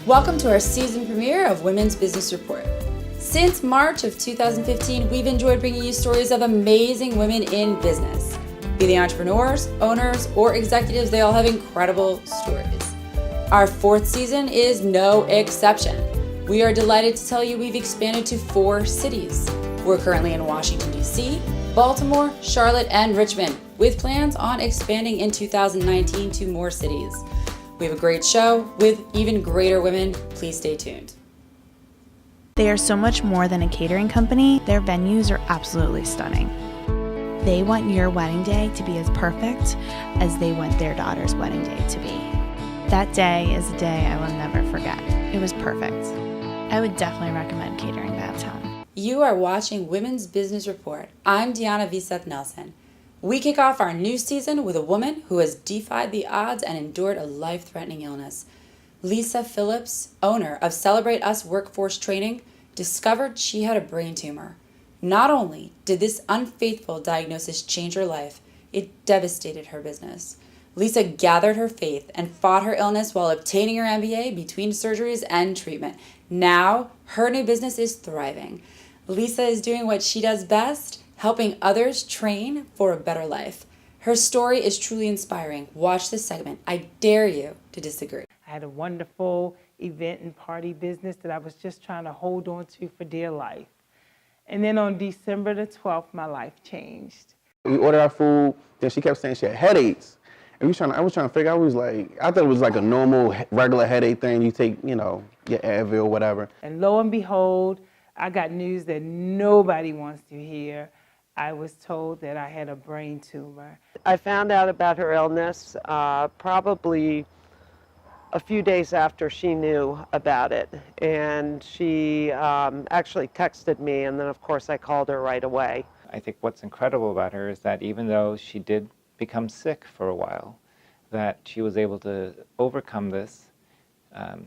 Welcome to our season premiere of Women's Business Report. Since March of 2015, we've enjoyed bringing you stories of amazing women in business. Be they entrepreneurs, owners, or executives, they all have incredible stories. Our fourth season is no exception. We are delighted to tell you we've expanded to 4 cities. We're currently in Washington, D.C., Baltimore, Charlotte, and Richmond, with plans on expanding in 2019 to more cities. We have a great show with even greater women. Please stay tuned. They are so much more than a catering company. Their venues are absolutely stunning. They want your wedding day to be as perfect as they want their daughter's wedding day to be. That day is a day I will never forget. It was perfect. I would definitely recommend catering that time. You are watching Women's Business Report. I'm Deanna Veseth-Nelson. We kick off our new season with a woman who has defied the odds and endured a life-threatening illness. Lisa Phillips, owner of Celebrate Us Workforce Training, discovered she had a brain tumor. Not only did this unfaithful diagnosis change her life, it devastated her business. Lisa gathered her faith and fought her illness while obtaining her MBA between surgeries and treatment. Now, her new business is thriving. Lisa is doing what she does best, helping others train for a better life. Her story is truly inspiring. Watch this segment. I dare you to disagree. I had a wonderful event and party business that I was just trying to hold on to for dear life. And then on December the 12th, my life changed. We ordered our food, then she kept saying she had headaches. And I was trying to figure out, I thought it was like a normal, regular headache thing. You take, your Advil or whatever. And lo and behold, I got news that nobody wants to hear. I was told that I had a brain tumor. I found out about her illness probably a few days after she knew about it. And she actually texted me, and then of course I called her right away. I think what's incredible about her is that even though she did become sick for a while, that she was able to overcome this,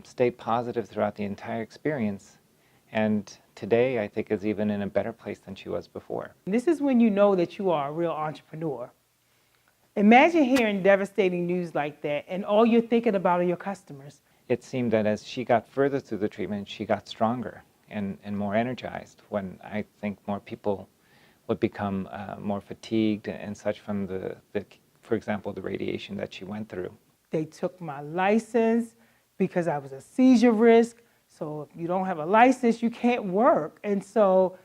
stay positive throughout the entire experience, and today I think is even in a better place than she was before. This is when you know that you are a real entrepreneur. Imagine hearing devastating news like that and all you're thinking about are your customers. It seemed that as she got further through the treatment, she got stronger and more energized, when I think more people would become more fatigued and such from for example, the radiation that she went through. They took my license because I was a seizure risk. So if you don't have a license, you can't work. And so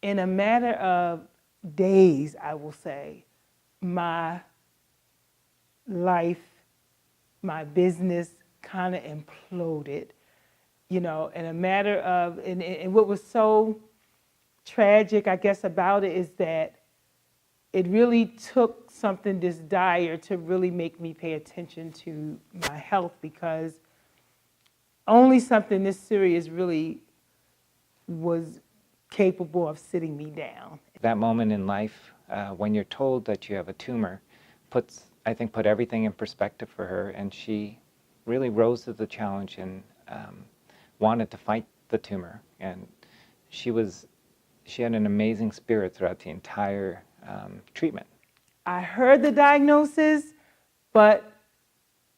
in a matter of days, I will say, my life, my business kind of imploded, in a matter of, and what was so tragic, I guess, about it is that it really took something this dire to really make me pay attention to my health, because only something this serious really was capable of sitting me down. That moment in life, when you're told that you have a tumor, put everything in perspective for her, and she really rose to the challenge and wanted to fight the tumor. And she had an amazing spirit throughout the entire treatment. I heard the diagnosis, but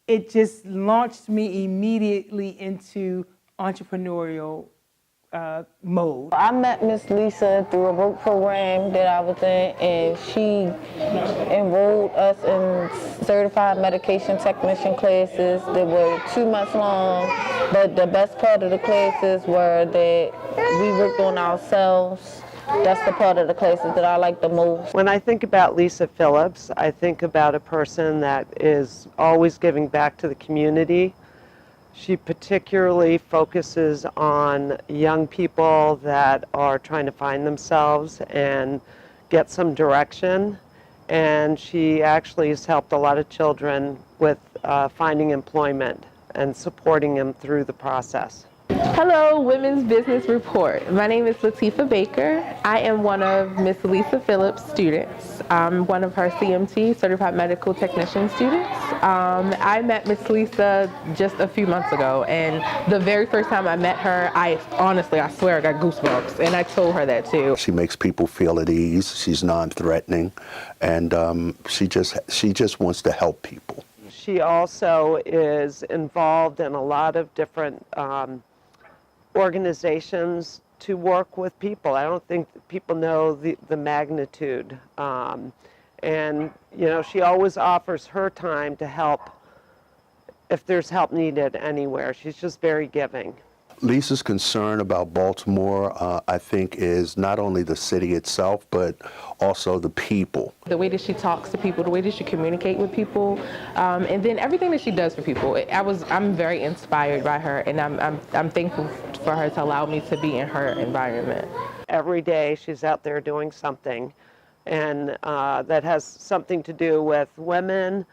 it just launched me immediately into entrepreneurial mode. I met Miss Lisa through a work program that I was in, and she enrolled us in certified medication technician classes that were 2 months long, but the best part of the classes were that we worked on ourselves. That's the part of the classes that I like the most. When I think about Lisa Phillips, I think about a person that is always giving back to the community. She particularly focuses on young people that are trying to find themselves and get some direction. And she actually has helped a lot of children with finding employment and supporting them through the process. Hello, Women's Business Report. My name is Latifa Baker. I am one of Miss Lisa Phillips' students. I'm one of her CMT, Certified Medical Technician students. I met Miss Lisa just a few months ago, and the very first time I met her, I swear I got goosebumps, and I told her that too. She makes people feel at ease. She's non-threatening, and she just wants to help people. she also is involved in a lot of different organizations to work with people. I don't think that people know the magnitude. And, you know, she always offers her time to help if there's help needed anywhere. She's just very giving. Lisa's concern about Baltimore, I think, is not only the city itself, but also the people. The way that she talks to people, the way that she communicates with people, and then everything that she does for people. I'm very inspired by her, and I'm thankful for her to allow me to be in her environment. Every day she's out there doing something, and that has something to do with women,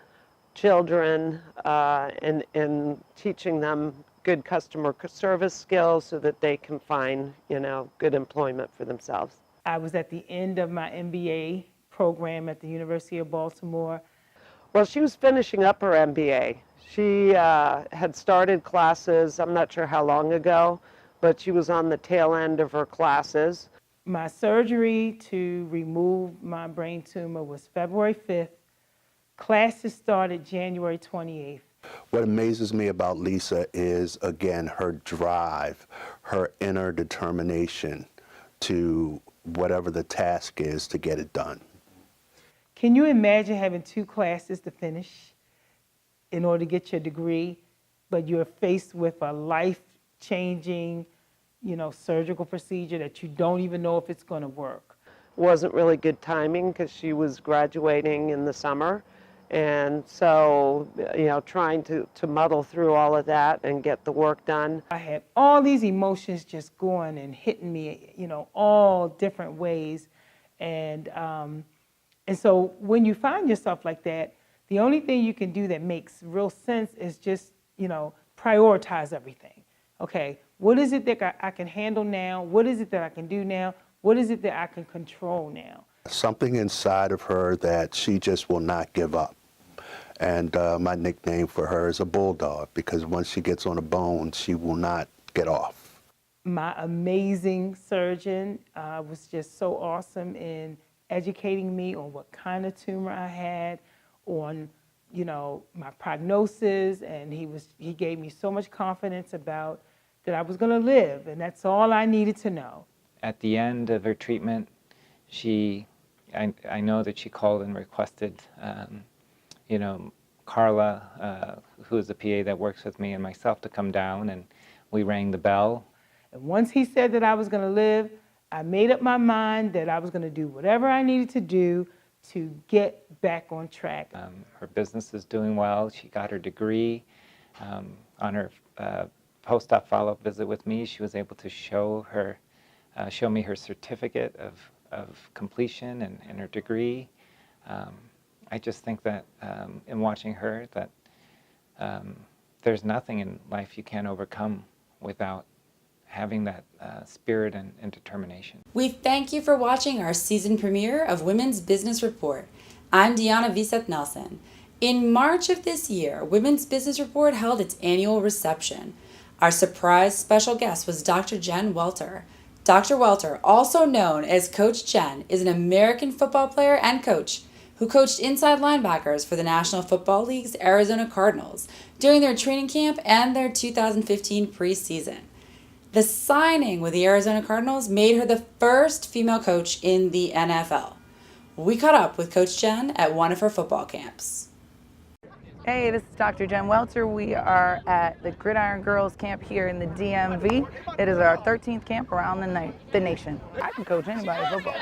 children, and teaching them good customer service skills so that they can find, you know, good employment for themselves. I was at the end of my MBA program at the University of Baltimore. Well, she was finishing up her MBA. She had started classes, I'm not sure how long ago, but she was on the tail end of her classes. My surgery to remove my brain tumor was February 5th. Classes started January 28th. What amazes me about Lisa is, again, her drive, her inner determination to whatever the task is to get it done. Can you imagine having 2 classes to finish in order to get your degree, but you're faced with a life-changing, you know, surgical procedure that you don't even know if it's going to work? Wasn't really good timing because she was graduating in the summer. And so, you know, trying to muddle through all of that and get the work done. I had all these emotions just going and hitting me, you know, all different ways. And so when you find yourself like that, the only thing you can do that makes real sense is just, you know, prioritize everything. Okay, what is it that I can handle now? What is it that I can do now? What is it that I can control now? Something inside of her that she just will not give up. And my nickname for her is a bulldog, because once she gets on a bone, she will not get off. My amazing surgeon was just so awesome in educating me on what kind of tumor I had, on, you know, my prognosis, and he gave me so much confidence about that I was going to live, and that's all I needed to know. At the end of her treatment, I know that she called and requested, you know, Carla, who is the PA that works with me, and myself to come down, and we rang the bell. And once he said that I was going to live, I made up my mind that I was going to do whatever I needed to do to get back on track. Her business is doing well. She got her degree. On her post-op follow-up visit with me, she was able to show me her certificate of completion and her degree. I just think that in watching her, that there's nothing in life you can't overcome without having that spirit and determination. We thank you for watching our season premiere of Women's Business Report. I'm Deanna Veseth-Nelson. In March of this year, Women's Business Report held its annual reception. Our surprise special guest was Dr. Jen Welter. Dr. Welter, also known as Coach Jen, is an American football player and coach who coached inside linebackers for the National Football League's Arizona Cardinals during their training camp and their 2015 preseason. The signing with the Arizona Cardinals made her the first female coach in the NFL. We caught up with Coach Jen at one of her football camps. Hey, this is Dr. Jen Welter. We are at the Gridiron Girls camp here in the DMV. It is our 13th camp around the nation. I can coach anybody football.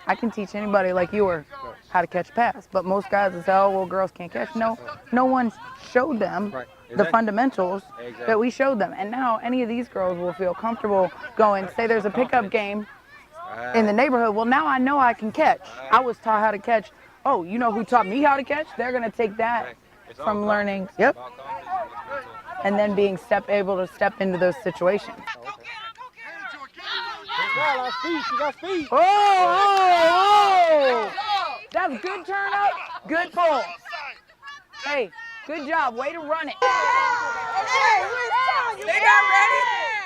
I can teach anybody like you were how to catch a pass, but most guys will say, oh, well, girls can't catch. No one showed them the fundamentals that we showed them. And now any of these girls will feel comfortable going, say there's a pickup game in the neighborhood. Well, now I know I can catch. I was taught how to catch. Oh, you know who taught me how to catch? They're going to take that from learning, yep, and then being able to step into those situations. Oh! That's good turn up, good pull. Hey, good job, way to run it. They not ready.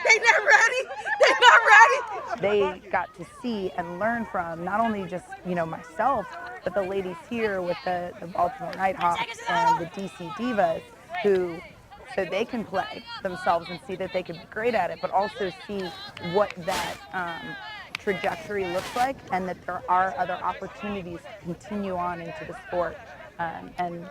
They not ready. They not ready. They got to see and learn from not only just, myself, But the ladies here with the Baltimore Nighthawks and the DC Divas, who so they can play themselves and see that they could be great at it, but also see what that trajectory looks like, and that there are other opportunities to continue on into the sport and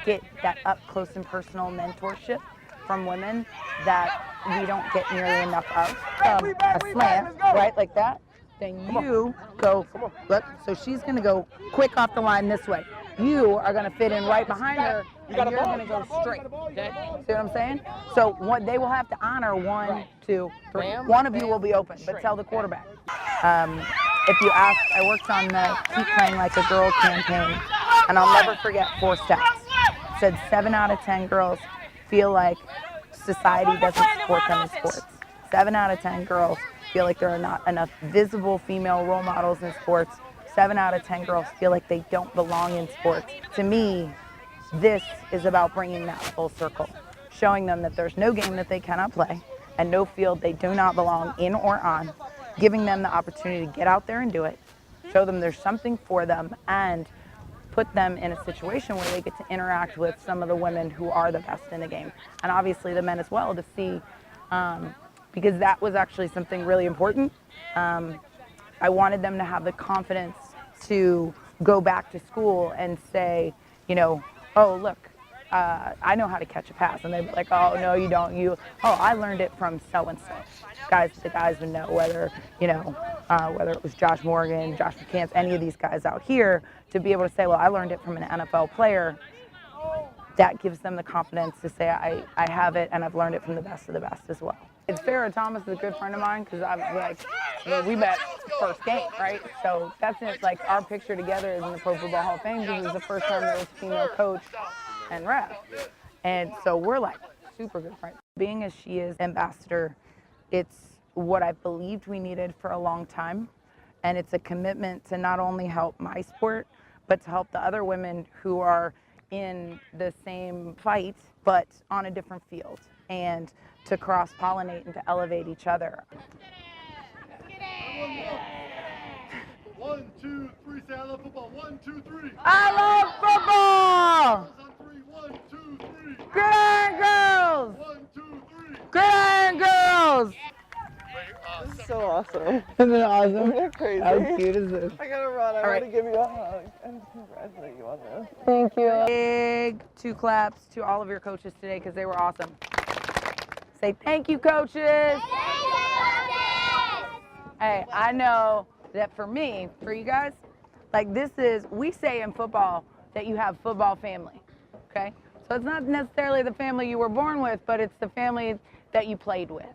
get that up close and personal mentorship from women that we don't get nearly enough of. A slam, right, like that. Then you go, look, so she's gonna go quick off the line this way. You are gonna fit in right behind her, and you're gonna go straight. Okay? See what I'm saying? So what they will have to honor 1, 2, 3. One of you will be open, but tell the quarterback. If you ask, I worked on the Keep Playing Like a Girl campaign, and I'll never forget 4 stats. It said 7 out of 10 girls feel like society doesn't support them in sports. 7 out of 10 girls feel like there are not enough visible female role models in sports. 7 out of 10 girls feel like they don't belong in sports. To me, this is about bringing that full circle, showing them that there's no game that they cannot play and no field they do not belong in or on, giving them the opportunity to get out there and do it, show them there's something for them, and put them in a situation where they get to interact with some of the women who are the best in the game, and obviously the men as well, to see, because that was actually something really important. I wanted them to have the confidence to go back to school and say, you know, oh, look, I know how to catch a pass. And they'd be like, oh, no, you don't. Oh, I learned it from so-and-so. The guys would know whether, you know, whether it was Josh Morgan, Josh McCants, any of these guys out here, to be able to say, well, I learned it from an NFL player. That gives them the confidence to say, I have it, and I've learned it from the best of the best as well. And Farrah Thomas is a good friend of mine, because we met first game, right? So that's it, like our picture together is in the Pro Football Hall of Fame, because it was the first time there was a female coach and ref. And so we're like super good friends. Being as she is ambassador, it's what I believed we needed for a long time. And it's a commitment to not only help my sport, but to help the other women who are in the same fight, but on a different field, and to cross-pollinate and to elevate each other. 1, 2, 3, say I love football. 1, 2, 3. I love football! 1, 2, 3. Gridiron girls! 1, 2, 3. Gridiron girls! This is so awesome. Isn't it awesome? Isn't that crazy? How cute is this? I gotta run. I All want right. to give you a hug and congratulate you on this. Thank you. Big 2 claps to all of your coaches today, because they were awesome. Say thank you, coaches. Hey, I know that for me, for you guys, like this is, we say in football that you have football family, okay? So it's not necessarily the family you were born with, but it's the family that you played with.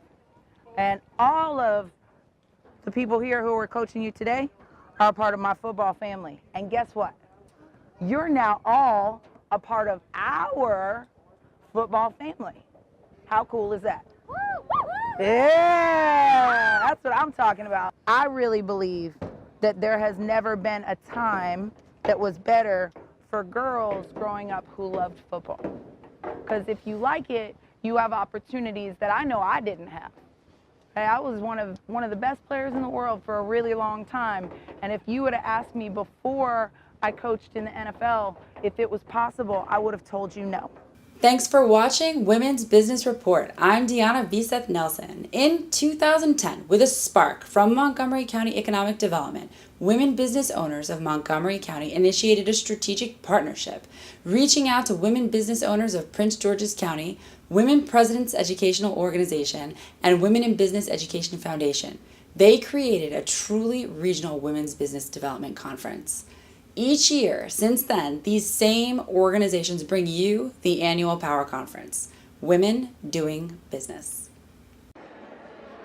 And all of the people here who are coaching you today are a part of my football family. And guess what? You're now all a part of our football family. How cool is that? Yeah, that's what I'm talking about. I really believe that there has never been a time that was better for girls growing up who loved football. Because if you like it, you have opportunities that I know I didn't have. Hey, I was one of the best players in the world for a really long time. And if you would have asked me before I coached in the NFL if it was possible, I would have told you no. Thanks for watching Women's Business Report. I'm Deanna Veseth-Nelson. In 2010, with a spark from Montgomery County Economic Development, women business owners of Montgomery County initiated a strategic partnership, reaching out to women business owners of Prince George's County, Women Presidents Educational Organization, and Women in Business Education Foundation. They created a truly regional women's business development conference. Each year since then, these same organizations bring you the annual Power Conference, Women Doing Business.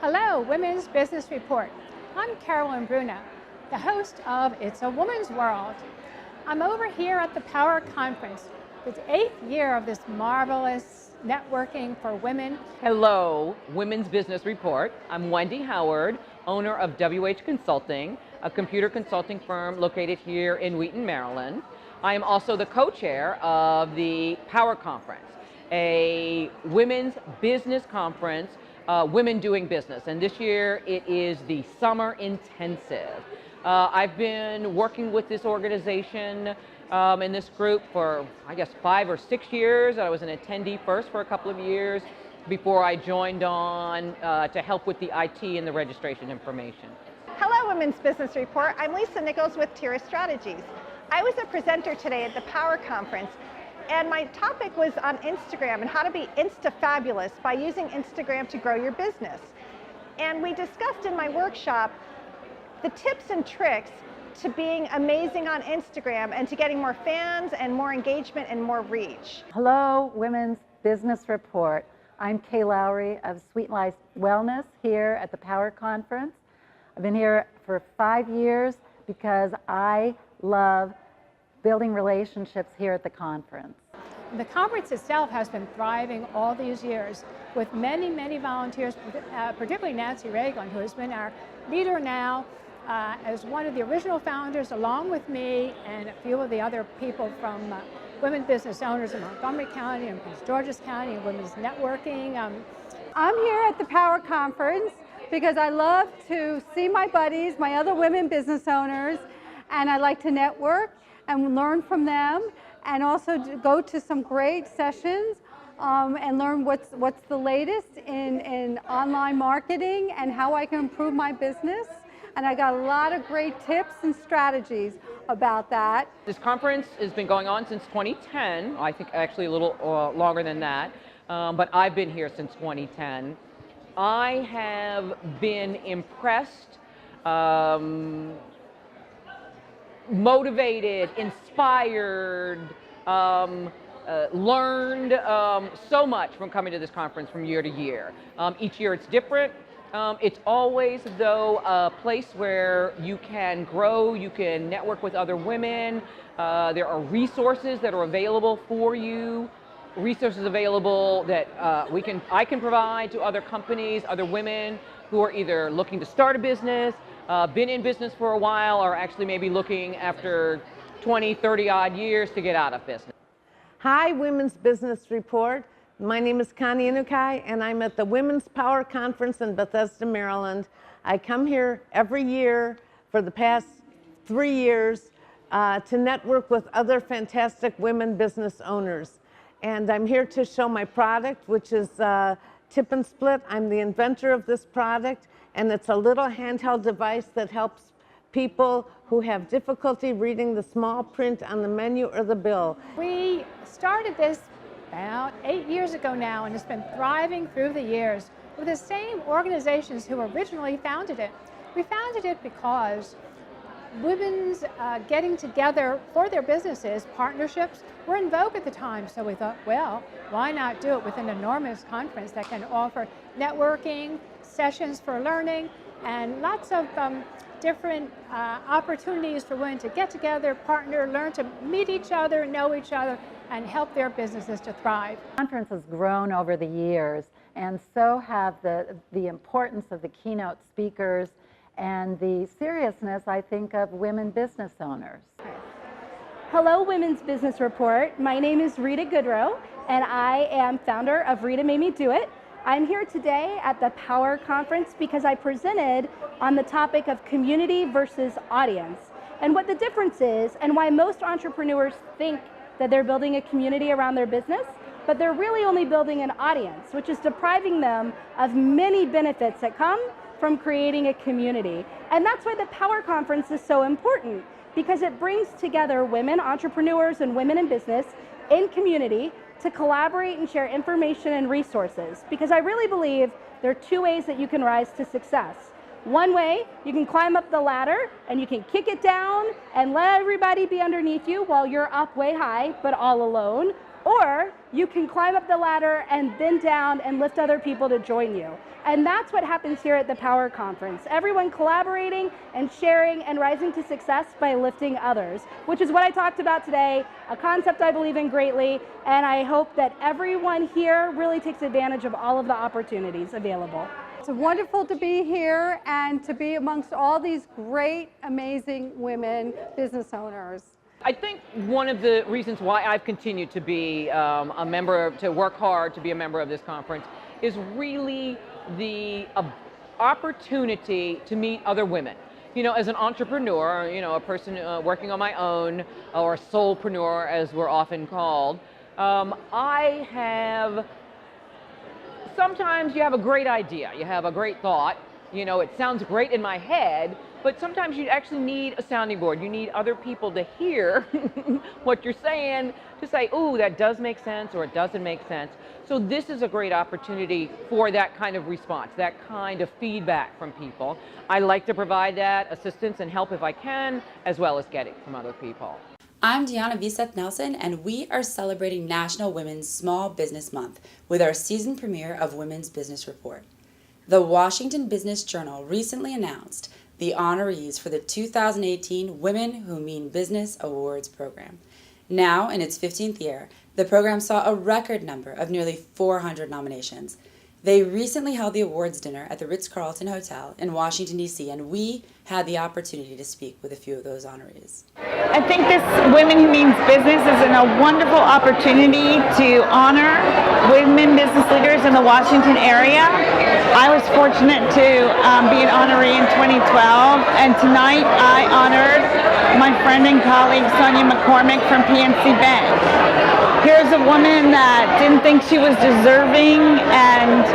Hello, Women's Business Report. I'm Carolyn Bruno, the host of It's a Woman's World. I'm over here at the Power Conference, the 8th year of this marvelous networking for women. Hello, Women's Business Report. I'm Wendy Howard, owner of WH Consulting, a computer consulting firm located here in Wheaton, Maryland. I am also the co-chair of the Power Conference, a women's business conference, Women Doing Business. And this year it is the Summer Intensive. I've been working with this organization in this group for, I guess, 5 or 6 years. I was an attendee first for a couple of years before I joined on to help with the IT and the registration information. Hello, Women's Business Report. I'm Lisa Nichols with Tira Strategies. I was a presenter today at the Power Conference, and my topic was on Instagram and how to be Insta-fabulous by using Instagram to grow your business. And we discussed in my workshop the tips and tricks to being amazing on Instagram and to getting more fans and more engagement and more reach. Hello, Women's Business Report. I'm Kay Lowry of Sweet Life Wellness here at the Power Conference. I've been here for 5 years because I love building relationships here at the conference. The conference itself has been thriving all these years with many, many volunteers, particularly Nancy Reagan, who has been our leader now as one of the original founders, along with me and a few of the other people from women business owners in Montgomery County and Prince George's County and women's networking. I'm here at the Power Conference because I love to see my buddies, my other women business owners, and I like to network and learn from them, and also go to some great sessions and learn what's the latest in online marketing and how I can improve my business. And I got a lot of great tips and strategies about that. This conference has been going on since 2010, I think actually a little longer than that, but I've been here since 2010. I have been impressed, motivated, inspired, learned so much from coming to this conference from year to year. Each year it's different. It's always, though, a place where you can grow, you can network with other women. There are resources that are available for you, resources available that I can provide to other companies, other women who are either looking to start a business, been in business for a while, or actually maybe looking after 20, 30 odd years to get out of business. Hi, Women's Business Report. My name is Connie Inukai, and I'm at the Women's Power Conference in Bethesda, Maryland. I come here every year for the past 3 years to network with other fantastic women business owners. And I'm here to show my product, which is Tip and Split. I'm the inventor of this product, and it's a little handheld device that helps people who have difficulty reading the small print on the menu or the bill. We started this about 8 years ago now, and it's been thriving through the years with the same organizations who originally founded it. We founded it because women's getting together for their businesses, partnerships, were in vogue at the time. So we thought, well, why not do it with an enormous conference that can offer networking, sessions for learning, and lots of different opportunities for women to get together, partner, learn to meet each other, know each other, and help their businesses to thrive. The conference has grown over the years, and so have the importance of the keynote speakers and the seriousness, I think, of women business owners. Hello, Women's Business Report. My name is Rita Goodrow, and I am founder of Rita Made Me Do It. I'm here today at the Power Conference because I presented on the topic of community versus audience, and what the difference is, and why most entrepreneurs think that they're building a community around their business, but they're really only building an audience, which is depriving them of many benefits that come from creating a community. And that's why the Power Conference is so important, because it brings together women entrepreneurs and women in business in community to collaborate and share information and resources. Because I really believe there are 2 ways that you can rise to success. One way, you can climb up the ladder and you can kick it down and let everybody be underneath you while you're up way high, but all alone. Or you can climb up the ladder and bend down and lift other people to join you. And that's what happens here at the Power Conference. Everyone collaborating and sharing and rising to success by lifting others, which is what I talked about today, a concept I believe in greatly, and I hope that everyone here really takes advantage of all of the opportunities available. It's wonderful to be here and to be amongst all these great, amazing women business owners. I think one of the reasons why I've continued to be a member, to work hard to be a member of this conference, is really the opportunity to meet other women. you know, as an entrepreneur, you know, a person working on my own, or a soulpreneur as we're often called, sometimes you have a great idea, you have a great thought, you know, it sounds great in my head, but sometimes you actually need a sounding board. You need other people to hear what you're saying, to say, ooh, that does make sense, or it doesn't make sense. So this is a great opportunity for that kind of response, that kind of feedback from people. I like to provide that assistance and help if I can, as well as get it from other people. I'm Veseth-Nelson, and we are celebrating National Women's Small Business Month with our season premiere of Women's Business Report. The Washington Business Journal recently announced the honorees for the 2018 Women Who Mean Business Awards program. Now, in its 15th year, the program saw a record number of nearly 400 nominations. They recently held the awards dinner at the Ritz-Carlton Hotel in Washington, D.C., and we had the opportunity to speak with a few of those honorees. I think this Women Who Means Business is a wonderful opportunity to honor women business leaders in the Washington area. I was fortunate to be an honoree in 2012, and tonight I honored my friend and colleague Sonia McCormick from PNC Bank. Here's a woman that didn't think she was deserving and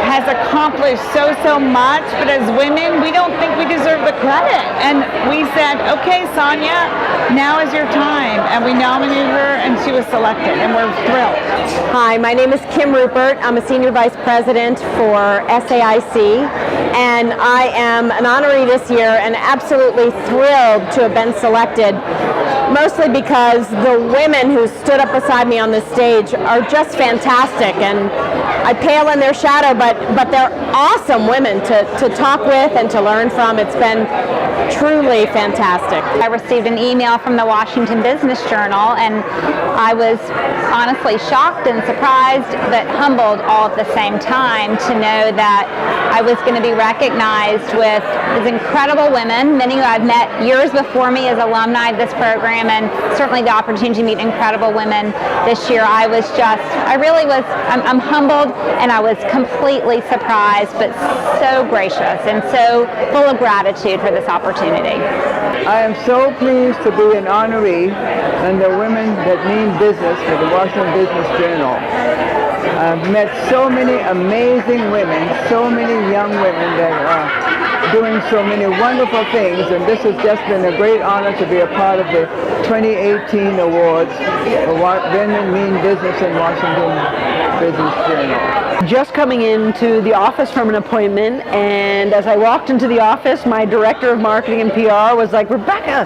has accomplished so much, but as women, we don't think we deserve the credit. And we said, okay, Sonia, now is your time. And we nominated her, and she was selected, and we're thrilled. Hi, my name is Kim Rupert. I'm a Senior Vice President for SAIC, and I am an honoree this year and absolutely thrilled to have been selected, mostly because the women who stood up beside me on this stage are just fantastic, and I pale in their shadow, but they're awesome women to talk with and to learn from. It's been truly fantastic. I received an email from the Washington Business Journal, and I was honestly shocked and surprised, but humbled all at the same time to know that I was going to be recognized with these incredible women, many who I've met years before me as alumni of this program, and certainly the opportunity to meet incredible women this year. I'm humbled, and I was completely surprised, but so gracious and so full of gratitude for this opportunity. I am so pleased to be an honoree in the Women That Mean Business for the Washington Business Journal. I've met so many amazing women, so many young women that are doing so many wonderful things, and this has just been a great honor to be a part of the 2018 awards for Women Mean Business in Washington Business Journal. Just coming into the office from an appointment, and as I walked into the office, my director of marketing and PR was like, "Rebecca,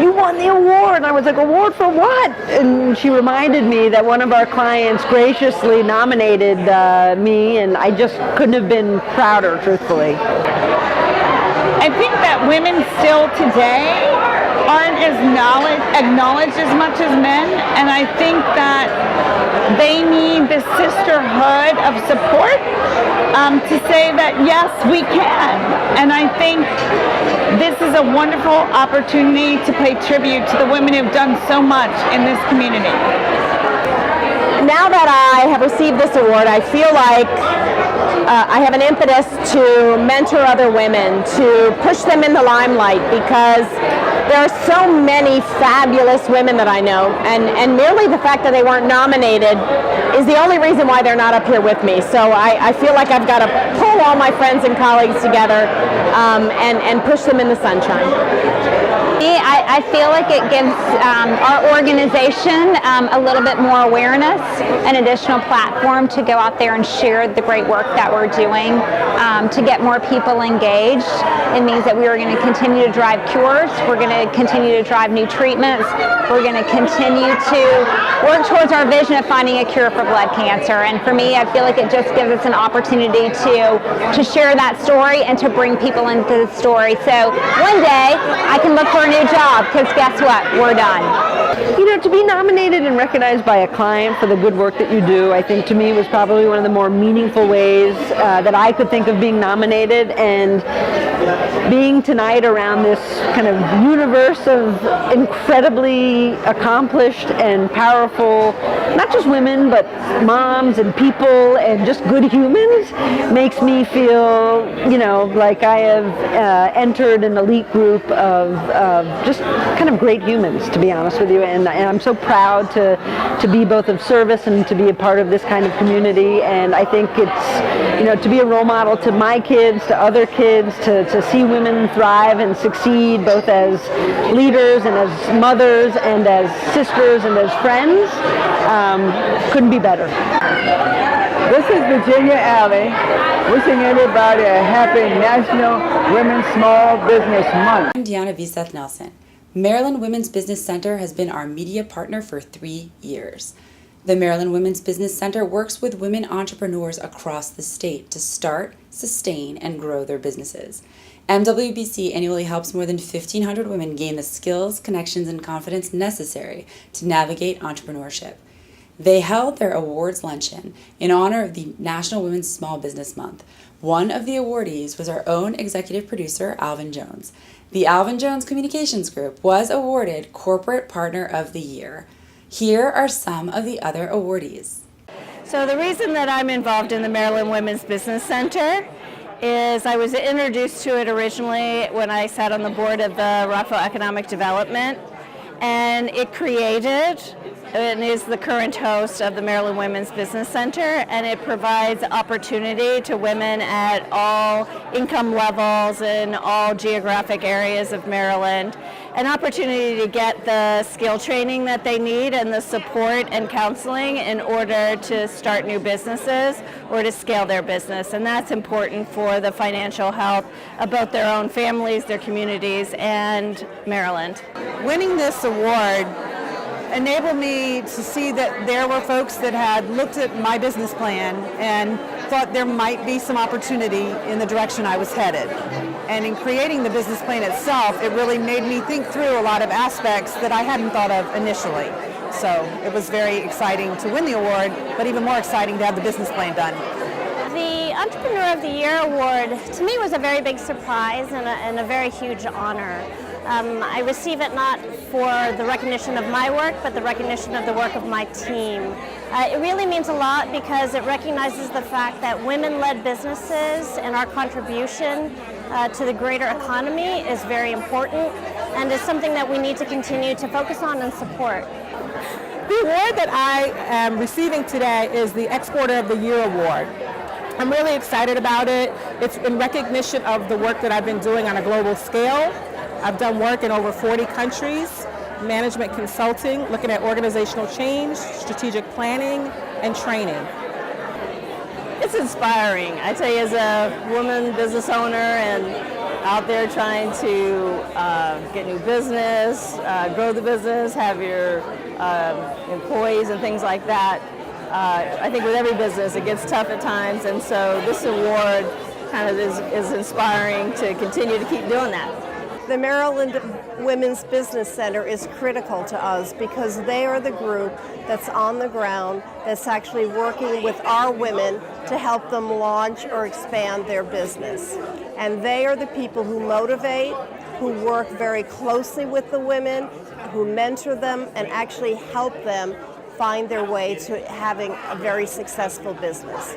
you won the award." And I was like, "Award for what?" And she reminded me that one of our clients graciously nominated me, and I just couldn't have been prouder, truthfully. I think that women still today aren't as acknowledged as much as men, and I think that they need the sisterhood of support to say that yes, we can. And I think this is a wonderful opportunity to pay tribute to the women who've done so much in this community. Now that I have received this award, I feel like I have an impetus to mentor other women, to push them in the limelight, because there are so many fabulous women that I know, and merely the fact that they weren't nominated is the only reason why they're not up here with me. So I feel like I've got to pull all my friends and colleagues together and push them in the sunshine. I feel like it gives our organization a little bit more awareness, an additional platform to go out there and share the great work that we're doing, to get more people engaged. It means that we are going to continue to drive cures, we're going to continue to drive new treatments, we're going to continue to work towards our vision of finding a cure for blood cancer. And for me, I feel like it just gives us an opportunity to share that story and to bring people into the story. So one day I can look for a new job, because guess what? We're done. You know, to be nominated and recognized by a client for the good work that you do, I think to me was probably one of the more meaningful ways that I could think of being nominated, and being tonight around this kind of universe of incredibly accomplished and powerful, not just women, but moms and people and just good humans, makes me feel, you know, like I have entered an elite group of just kind of great humans, to be honest with you. And I'm so proud to be both of service and to be a part of this kind of community. And I think it's, you know, to be a role model to my kids, to other kids, to see women thrive and succeed both as leaders and as mothers and as sisters and as friends, couldn't be better. This is Virginia Alley, wishing everybody a happy National Women's Small Business Month. I'm Veseth-Nelson. Maryland Women's Business Center has been our media partner for 3 years. The Maryland Women's Business Center works with women entrepreneurs across the state to start, sustain, and grow their businesses. MWBC annually helps more than 1,500 women gain the skills, connections, and confidence necessary to navigate entrepreneurship. They held their awards luncheon in honor of the National Women's Small Business Month. One of the awardees was our own executive producer, Alvin Jones. The Alvin Jones Communications Group was awarded Corporate Partner of the Year. Here are some of the other awardees. So the reason that I'm involved in the Maryland Women's Business Center is I was introduced to it originally when I sat on the board of the Rockville Economic Development, and it created and is the current host of the Maryland Women's Business Center, and it provides opportunity to women at all income levels in all geographic areas of Maryland, an opportunity to get the skill training that they need and the support and counseling in order to start new businesses or to scale their business. And that's important for the financial health of both their own families, their communities, and Maryland. Winning this award enabled me to see that there were folks that had looked at my business plan and thought there might be some opportunity in the direction I was headed. And in creating the business plan itself, it really made me think through a lot of aspects that I hadn't thought of initially. So it was very exciting to win the award, but even more exciting to have the business plan done. The Entrepreneur of the Year award to me was a very big surprise and a very huge honor. I receive it not for the recognition of my work, but the recognition of the work of my team. It really means a lot because it recognizes the fact that women-led businesses and our contribution to the greater economy is very important and is something that we need to continue to focus on and support. The award that I am receiving today is the Exporter of the Year award. I'm really excited about it. It's in recognition of the work that I've been doing on a global scale. I've done work in over 40 countries, management consulting, looking at organizational change, strategic planning, and training. It's inspiring. I tell you, as a woman business owner and out there trying to get new business, grow the business, have your employees and things like that, I think with every business it gets tough at times, and so this award kind of is inspiring to continue to keep doing that. The Maryland Women's Business Center is critical to us because they are the group that's on the ground that's actually working with our women to help them launch or expand their business. And they are the people who motivate, who work very closely with the women, who mentor them and actually help them find their way to having a very successful business.